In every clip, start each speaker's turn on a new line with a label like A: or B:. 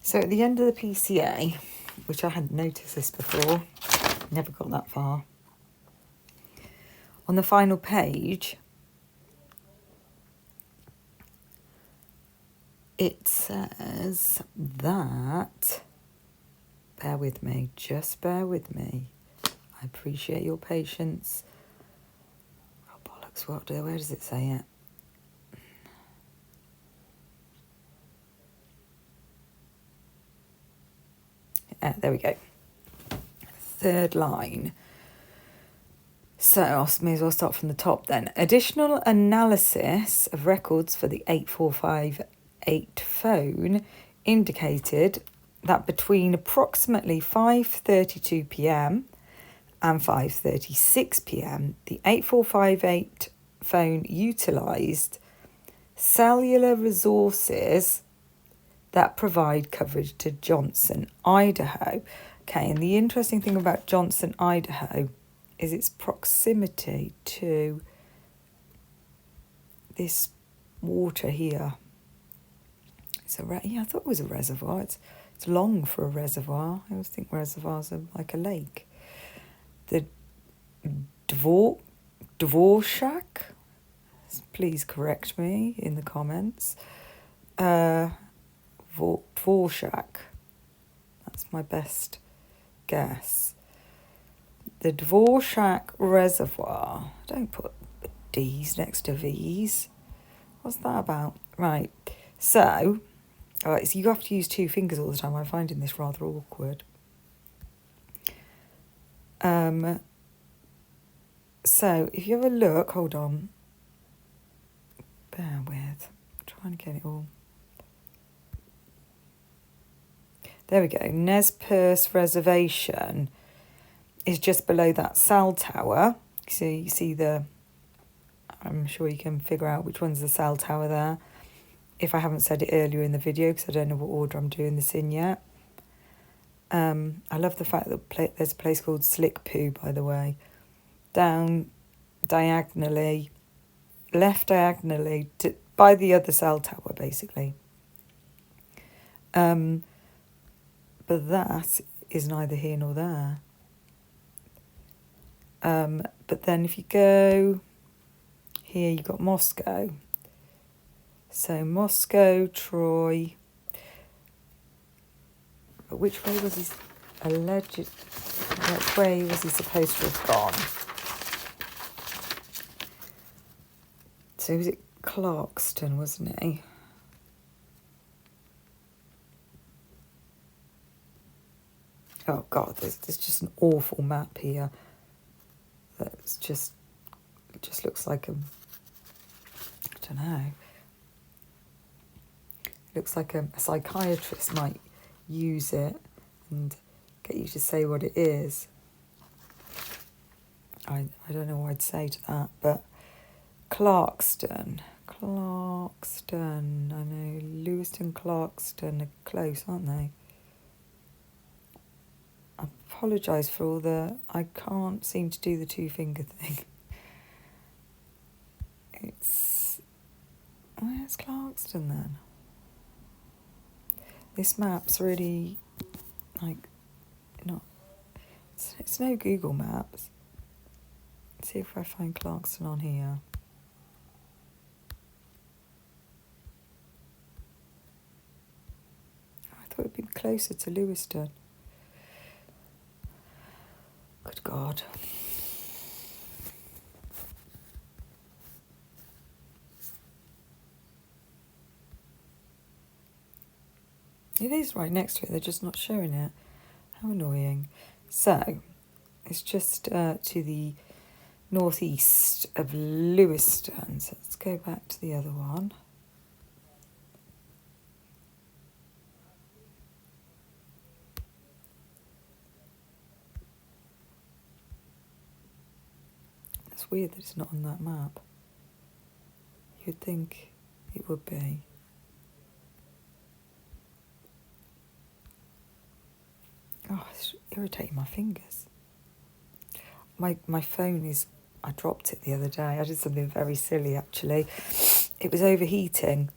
A: So at the end of the PCA, which I hadn't noticed this before, never got that far, on the final page, it says that, bear with me, just bear with me. I appreciate your patience. Oh, bollocks, where does it say it? There we go. Third line. So I may as well start from the top then. Additional analysis of records for the 8458 phone indicated that between approximately 5:32 p.m. and 5:36 p.m, the 8458 phone utilised cellular resources that provide coverage to Johnson, Idaho. Okay, and the interesting thing about Johnson, Idaho is its proximity to this water here. I thought it was a reservoir. It's long for a reservoir. I always think reservoirs are like a lake. The Dvorak, please correct me in the comments. Dvorak, that's my best guess. The Dvorak Reservoir. Don't put D's next to V's. What's that about? Right. So you have to use two fingers all the time. I'm finding this rather awkward. So if you have a look, hold on. Bear with. I'm trying to get it all. There we go. Nez Perce Reservation is just below that cell tower. So you see I'm sure you can figure out which one's the cell tower there. If I haven't said it earlier in the video, because I don't know what order I'm doing this in yet. I love the fact that there's a place called Slick Poo, by the way. Down diagonally, left diagonally, by the other cell tower, basically. But that is neither here nor there. But then if you go here, you've got Moscow. So Moscow, Troy. But which way was he which way was he supposed to have gone? So was it Clarkston, wasn't he? Oh God, there's just an awful map here. It just looks like I don't know. Looks like a psychiatrist might use it and get you to say what it is. I don't know what I'd say to that, but Clarkston. I know Lewiston, Clarkston are close, aren't they? I apologise for all I can't seem to do the two finger thing. Where's Clarkston then? This map's really, it's no Google Maps. Let's see if I find Clarkston on here. I thought it'd be closer to Lewiston. Good God. It is right next to it, they're just not showing it. How annoying. So, it's just to the northeast of Lewiston. So let's go back to the other one. It's weird that it's not on that map. You'd think it would be. Oh, it's irritating my fingers. My phone is... I dropped it the other day. I did something very silly, actually. It was overheating.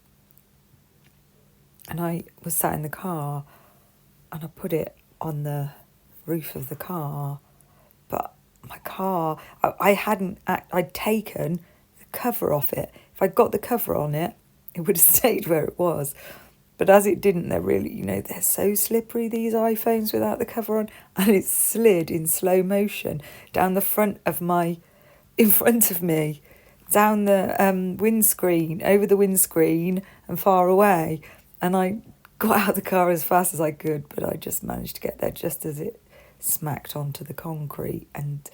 A: And I was sat in the car and I put it on the roof of the car, but my car, I'd taken the cover off it. If I'd got the cover on it, it would have stayed where it was. But as it didn't, they're really, they're so slippery, these iPhones without the cover on, and it slid in slow motion down the front of in front of me, down the windscreen, over the windscreen and far away. And I got out of the car as fast as I could, but I just managed to get there just as it smacked onto the concrete. And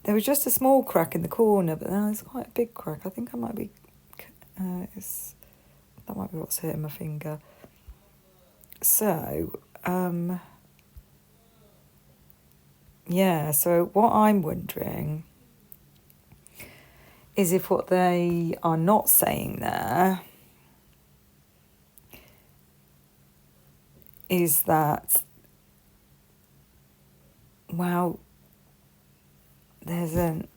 A: there was just a small crack in the corner, but now it's quite a big crack. I think I might be... that might be what's hurting my finger. So, so what I'm wondering is if what they are not saying there is that, well, there's an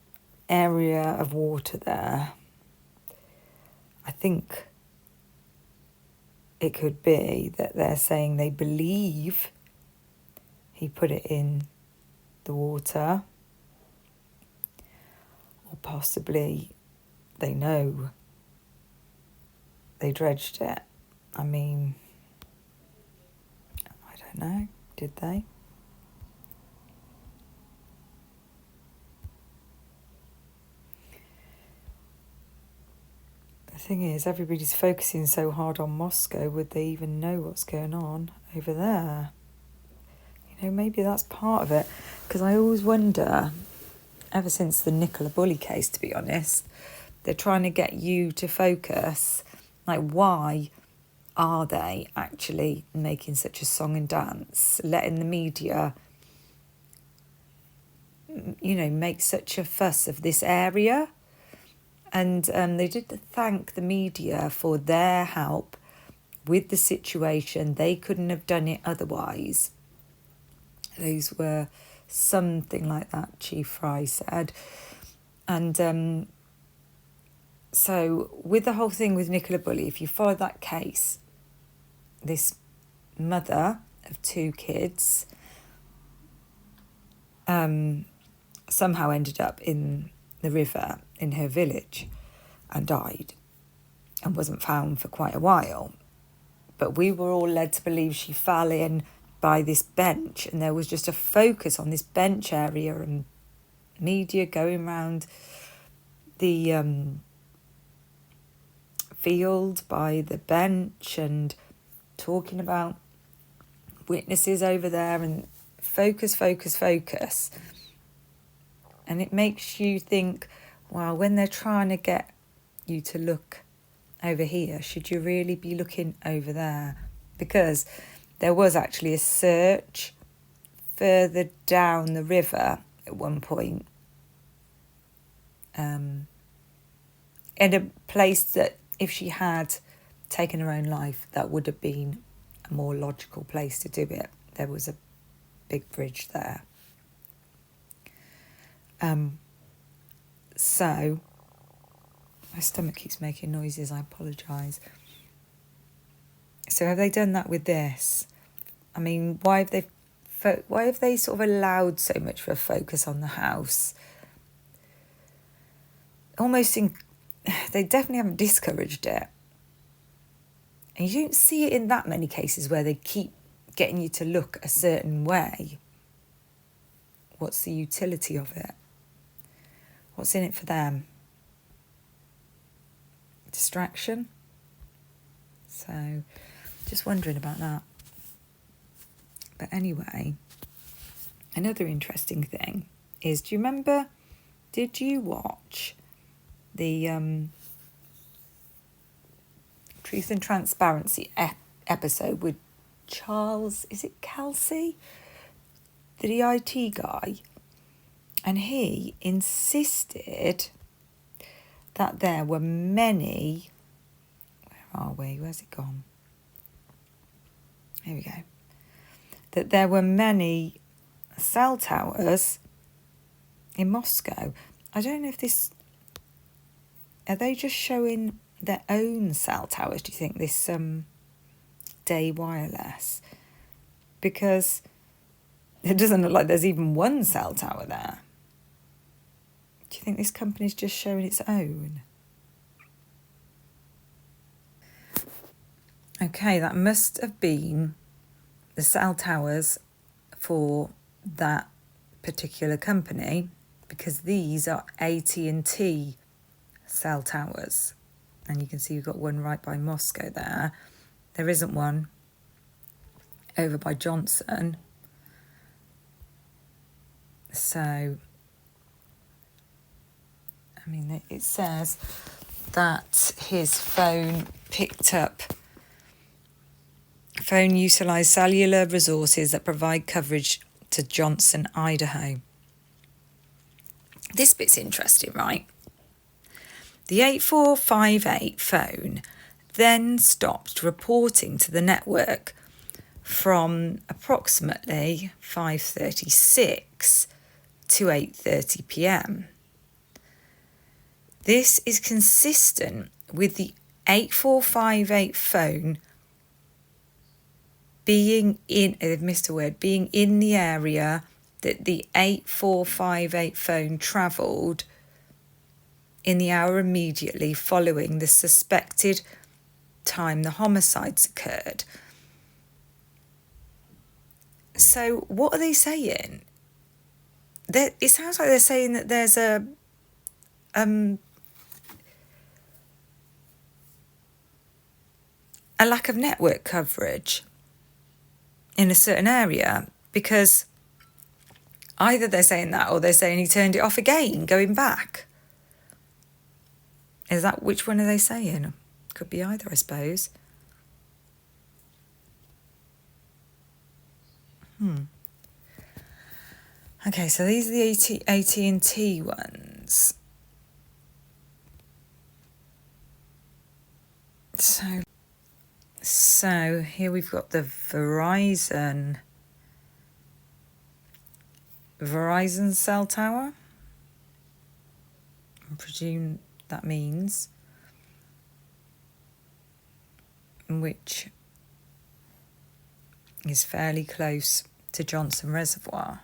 A: area of water there. I think it could be that they're saying they believe he put it in the water, or possibly they know they dredged it. I mean, I don't know. Did they? The thing is, everybody's focusing so hard on Moscow. Would they even know what's going on over there? Maybe that's part of it. Because I always wonder, ever since the Nicola Bulley case, to be honest, they're trying to get you to focus. Like, why are they actually making such a song and dance, letting the media, make such a fuss of this area? And they did thank the media for their help with the situation. They couldn't have done it otherwise. Those were something like that, Chief Fry said. And so with the whole thing with Nicola Bulley, if you follow that case, this mother of 2 kids somehow ended up in the river in her village and died and wasn't found for quite a while. But we were all led to believe she fell in by this bench, and there was just a focus on this bench area and media going around the field by the bench and talking about witnesses over there, and focus. And it makes you think, well, when they're trying to get you to look over here, should you really be looking over there? Because there was actually a search further down the river at one point, in a place that if she had taken her own life, that would have been a more logical place to do it. There was a big bridge there. So my stomach keeps making noises, I apologise. So have they done that with this? I mean, why have they sort of allowed so much of a focus on the house? They definitely haven't discouraged it. And you don't see it in that many cases where they keep getting you to look a certain way. What's the utility of it? What's in it for them? Distraction? So, just wondering about that. But anyway, another interesting thing is, did you watch the Truth and Transparency episode with Charles, is it Kelsey? The IT guy. And he insisted that there were many... Where are we? Where's it gone? Here we go. That there were many cell towers in Moscow. I don't know if this... Are they just showing their own cell towers, do you think, this Day Wireless, because it doesn't look like there's even one cell tower there. Do you think this company's just showing its own? Okay, that must have been the cell towers for that particular company, because these are AT&T cell towers. And you can see you've got one right by Moscow there. There isn't one over by Johnson. So, I mean, it says that his phone utilised cellular resources that provide coverage to Johnson, Idaho. This bit's interesting, right? The 8458 phone then stopped reporting to the network from approximately 5:36 to 8:30 p.m. This is consistent with the 8458 phone being in, they've missed a word, being in the area that the 8458 phone travelled in the hour immediately following the suspected time the homicides occurred. So what are they saying? It sounds like they're saying that there's a lack of network coverage in a certain area, because either they're saying that or they're saying he turned it off again going back. Is that, which one are they saying? Could be either, I suppose. Okay, so these are the AT&T ones. So here we've got the Verizon cell tower. I presume that means, which is fairly close to Johnson Reservoir.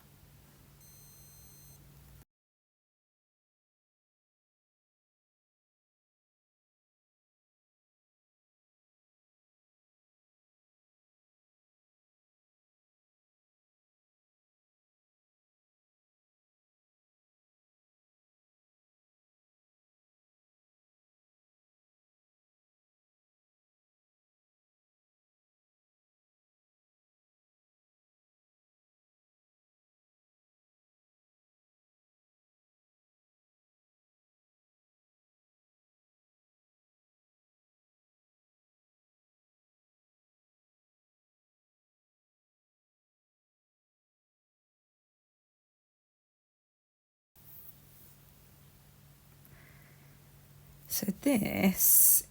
A: So this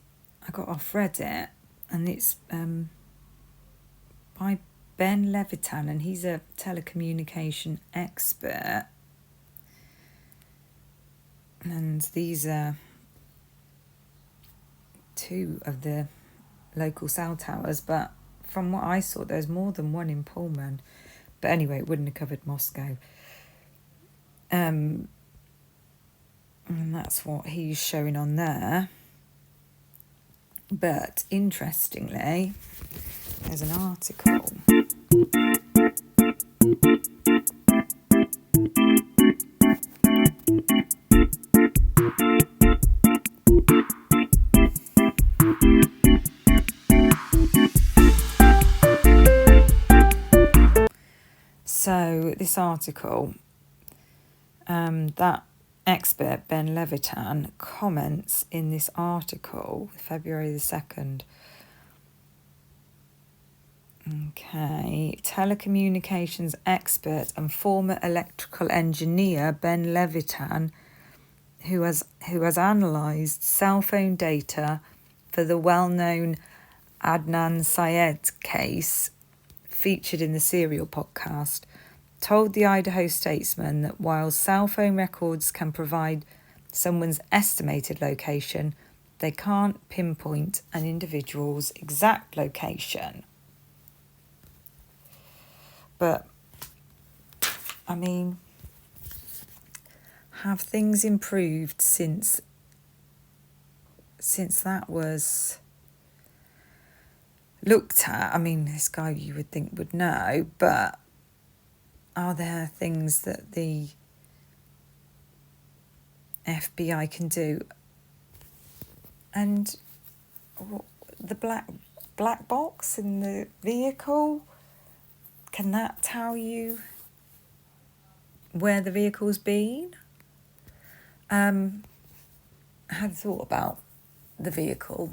A: I got off Reddit, and it's by Ben Levitan, and he's a telecommunication expert. And these are two of the local cell towers, but from what I saw, there's more than one in Pullman. But anyway, it wouldn't have covered Moscow. And that's what he's showing on there. But interestingly, there's an article. So this article, that expert Ben Levitan comments in this article, February the 2nd. Okay, telecommunications expert and former electrical engineer Ben Levitan, who has analysed cell phone data for the well-known Adnan Syed case featured in the Serial podcast, told the Idaho Statesman that while cell phone records can provide someone's estimated location, they can't pinpoint an individual's exact location. But, I mean, have things improved since that was looked at? I mean, this guy you would think would know, but are there things that the FBI can do? And the black box in the vehicle, can that tell you where the vehicle's been? I had thought about the vehicle,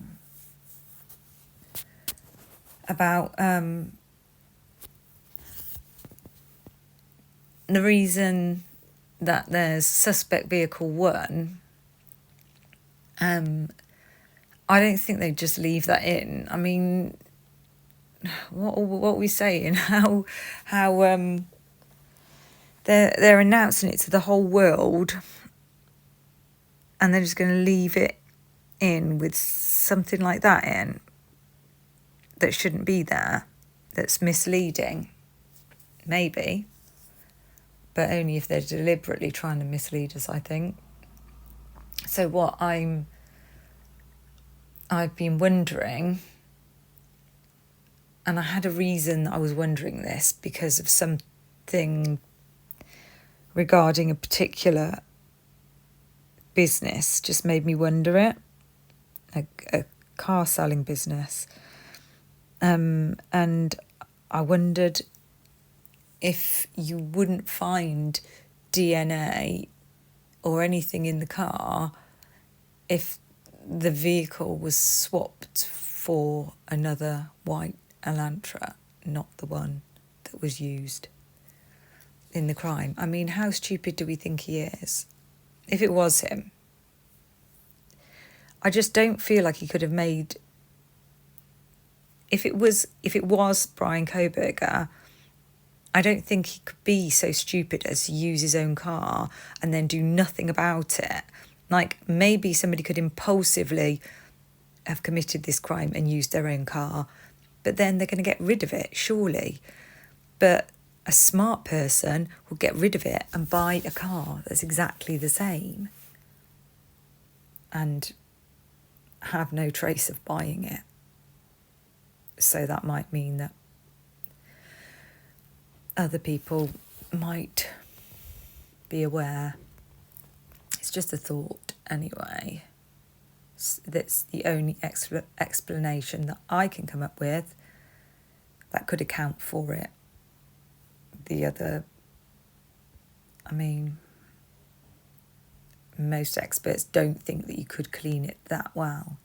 A: about the reason that there's suspect vehicle 1. I don't think they just leave that in. I mean, what are we saying? How they're announcing it to the whole world, and they're just going to leave it in with something like that in that shouldn't be there, that's misleading, maybe, but only if they're deliberately trying to mislead us, I think. So what I've been wondering, and I had a reason I was wondering this, because of something regarding a particular business just made me wonder it, a car selling business. And I wondered if you wouldn't find DNA or anything in the car if the vehicle was swapped for another white Elantra, not the one that was used in the crime. I mean, how stupid do we think he is? If it was him, I just don't feel like he could have made... If it was Brian Koberger, I don't think he could be so stupid as to use his own car and then do nothing about it. Like, maybe somebody could impulsively have committed this crime and used their own car, but then they're going to get rid of it, surely. But a smart person will get rid of it and buy a car that's exactly the same and have no trace of buying it. So that might mean that other people might be aware. It's just a thought anyway. That's the only explanation that I can come up with that could account for it. The other, I mean, most experts don't think that you could clean it that well.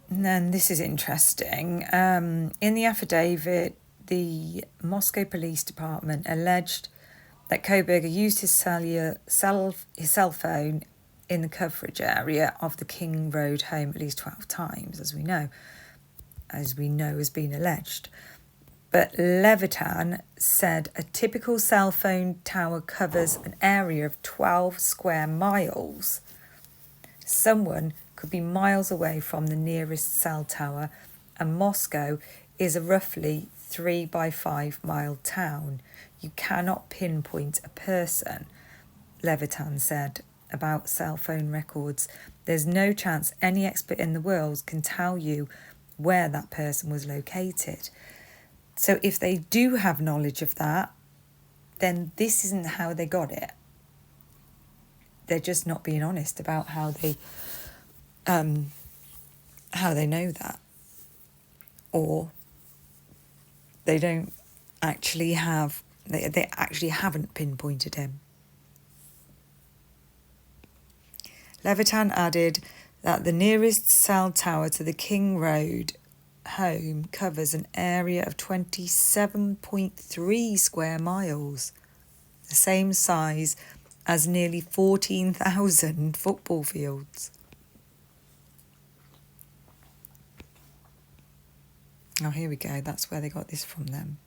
A: And then this is interesting. In the affidavit, the Moscow Police Department alleged that Koberger used his cell phone in the coverage area of the King Road home at least 12 times, as we know has been alleged. But Levitan said a typical cell phone tower covers an area of 12 square miles. Someone could be miles away from the nearest cell tower, and Moscow is a roughly 3 by 5 mile town. You cannot pinpoint a person, Levitan said about cell phone records. There's no chance any expert in the world can tell you where that person was located. So if they do have knowledge of that, then this isn't how they got it. They're just not being honest about how they know that, or they don't actually have. They actually haven't pinpointed him. Levitan added that the nearest cell tower to the King Road home covers an area of 27.3 square miles, the same size as nearly 14,000 football fields. Oh, here we go. That's where they got this from then.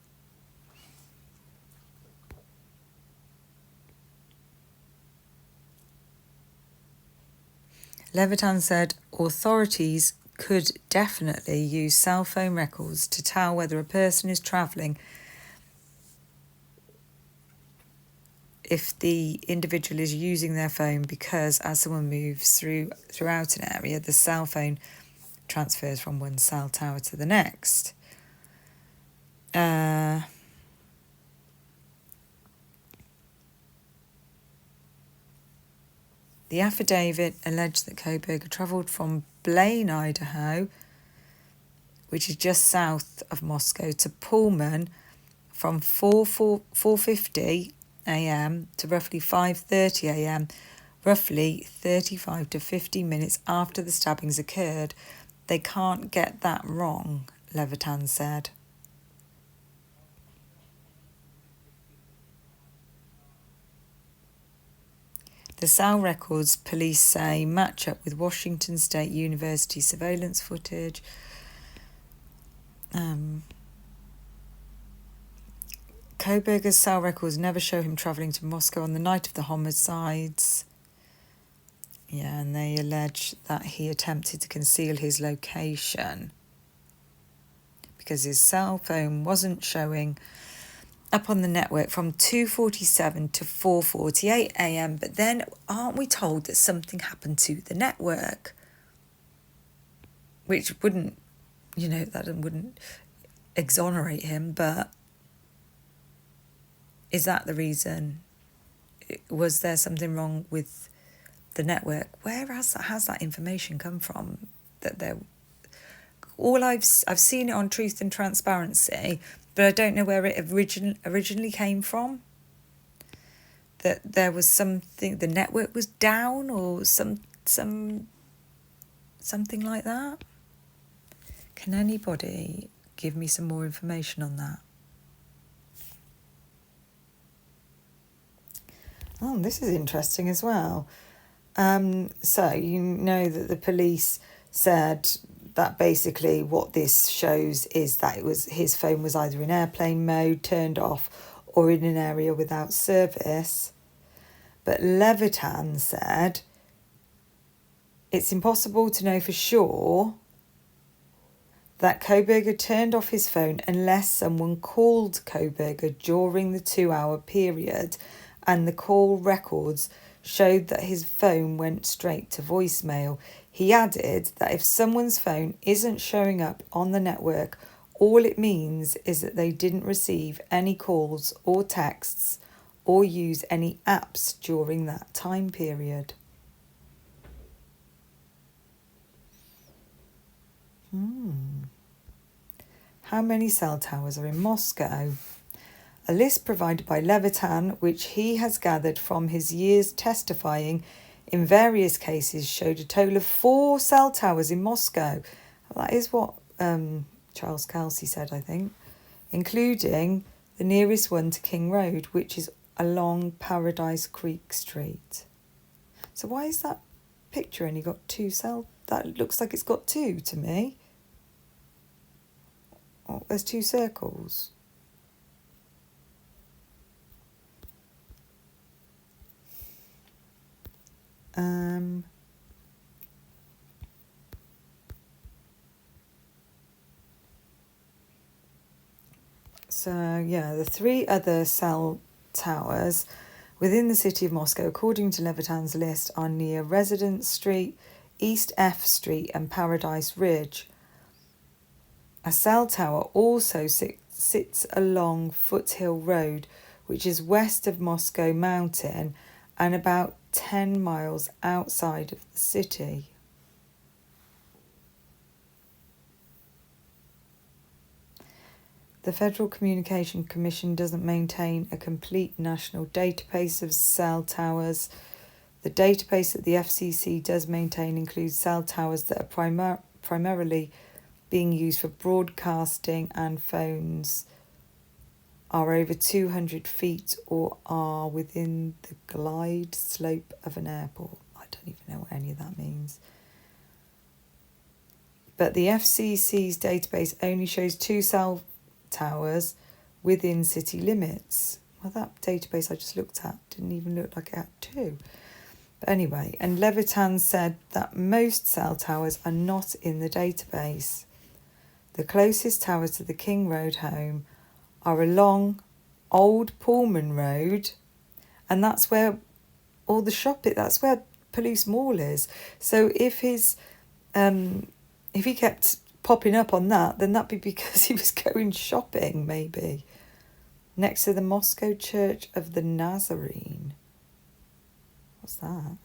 A: Levitan said authorities could definitely use cell phone records to tell whether a person is travelling if the individual is using their phone, because as someone moves throughout an area, the cell phone transfers from one cell tower to the next. The affidavit alleged that Koberger travelled from Blaine, Idaho, which is just south of Moscow, to Pullman from 4:50 a.m. to roughly 5:30 a.m., roughly 35 to 50 minutes after the stabbings occurred. They can't get that wrong, Levitan said. The cell records, police say, match up with Washington State University surveillance footage. Koberger's cell records never show him travelling to Moscow on the night of the homicides. Yeah, and they allege that he attempted to conceal his location because his cell phone wasn't showing up on the network from 2:47 to 4:48 a.m. But then aren't we told that something happened to the network? Which wouldn't, that wouldn't exonerate him, but is that the reason? Was there something wrong with the network? Where has that information come from? I've seen it on Truth and Transparency, but I don't know where it originally came from. That there was something, the network was down or something like that. Can anybody give me some more information on that? Oh, this is interesting as well. So you know that the police said that basically what this shows is that his phone was either in airplane mode, turned off, or in an area without service. But Levitan said it's impossible to know for sure that Koberger turned off his phone unless someone called Koberger during the 2-hour period, and the call records showed that his phone went straight to voicemail. He added that if someone's phone isn't showing up on the network, all it means is that they didn't receive any calls or texts or use any apps during that time period. How many cell towers are in Moscow? A list provided by Levitan, which he has gathered from his years testifying in various cases, showed a total of 4 cell towers in Moscow. That is what Charles Kelsey said, I think, including the nearest one to King Road, which is along Paradise Creek Street. So why is that picture only got 2 cell? That looks like it's got 2 to me. Oh, there's 2 circles. The 3 other cell towers within the city of Moscow, according to Levitan's list, are near Residence Street, East F Street and Paradise Ridge. A cell tower also sits along Foothill Road, which is west of Moscow Mountain and about 10 miles outside of the city. The Federal Communication Commission doesn't maintain a complete national database of cell towers. The database that the FCC does maintain includes cell towers that are primarily being used for broadcasting, and phones are over 200 feet or are within the glide slope of an airport. I don't even know what any of that means. But the FCC's database only shows 2 cell towers within city limits. Well, that database I just looked at didn't even look like it had 2. But anyway, and Levitan said that most cell towers are not in the database. The closest towers to the King Road home are along Old Pullman Road, and that's where all the that's where Police Mall is. So if he kept popping up on that, then that'd be because he was going shopping, maybe. Next to the Moscow Church of the Nazarene. What's that?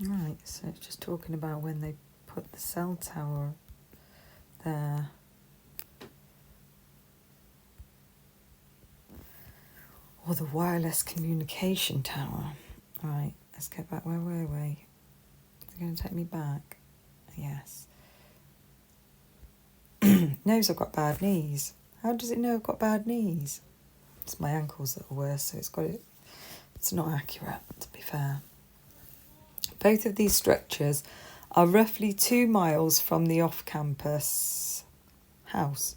A: Right, so it's just talking about when they put the cell tower there. Or the wireless communication tower. Right, let's get back. Where were we? Is it going to take me back? Yes. Knows I've got bad knees. How does it know I've got bad knees? It's my ankles that are worse, so it's not accurate, to be fair. Both of these structures are roughly 2 miles from the off-campus house.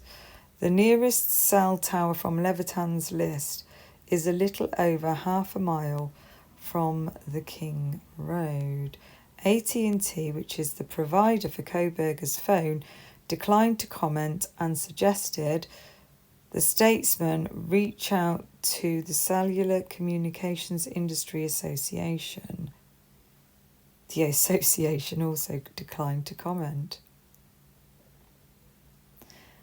A: The nearest cell tower from Levitan's list is a little over half a mile from the King Road. AT&T, which is the provider for Koberger's phone, declined to comment and suggested the statesman reach out to the Cellular Communications Industry Association. The association also declined to comment.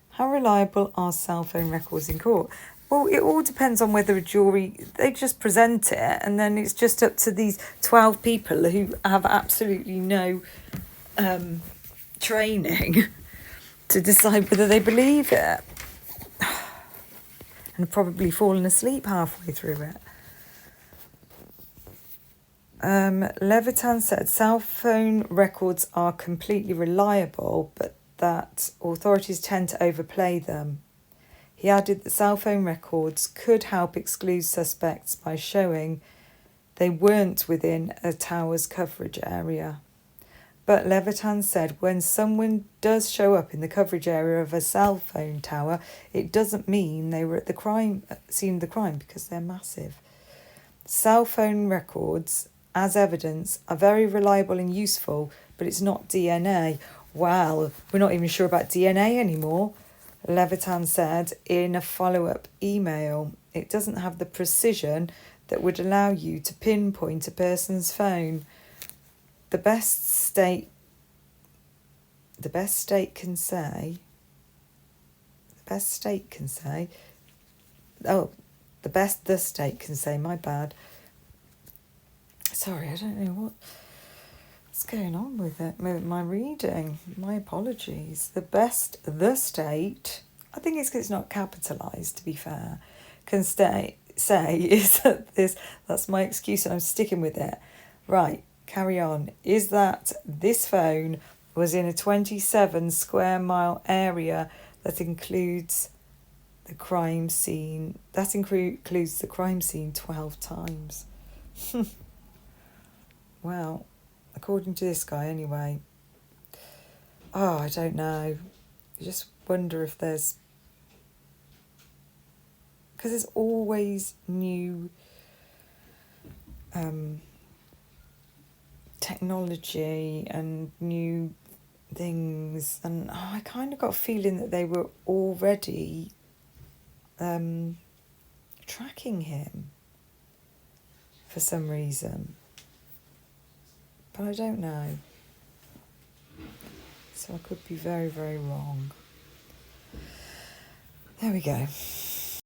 A: How reliable are cell phone records in court? Well, it all depends on whether a jury, they just present it, and then it's just up to these 12 people who have absolutely no training to decide whether they believe it. And have probably fallen asleep halfway through it. Levitan said cell phone records are completely reliable, but that authorities tend to overplay them. He added that cell phone records could help exclude suspects by showing they weren't within a tower's coverage area. But Levitan said when someone does show up in the coverage area of a cell phone tower, it doesn't mean they were at the scene of the crime, because they're massive. Cell phone records as evidence are very reliable and useful, but it's not DNA. Well, we're not even sure about DNA anymore, Levitan said in a follow-up email. It doesn't have the precision that would allow you to pinpoint a person's phone. The best state can say, my bad. Sorry, I don't know what's going on with it, with my reading. My apologies. The state, I think it's because it's not capitalised, to be fair, can say is that that's my excuse and I'm sticking with it. Right, carry on. Is that this phone was in a 27 square mile area that includes the crime scene. That includes the crime scene 12 times. Well, according to this guy anyway. Oh, I don't know. I just wonder if there's... Because there's always new technology and new things. And I kind of got a feeling that they were already tracking him for some reason. But I don't know. So I could be very, very wrong. There we go.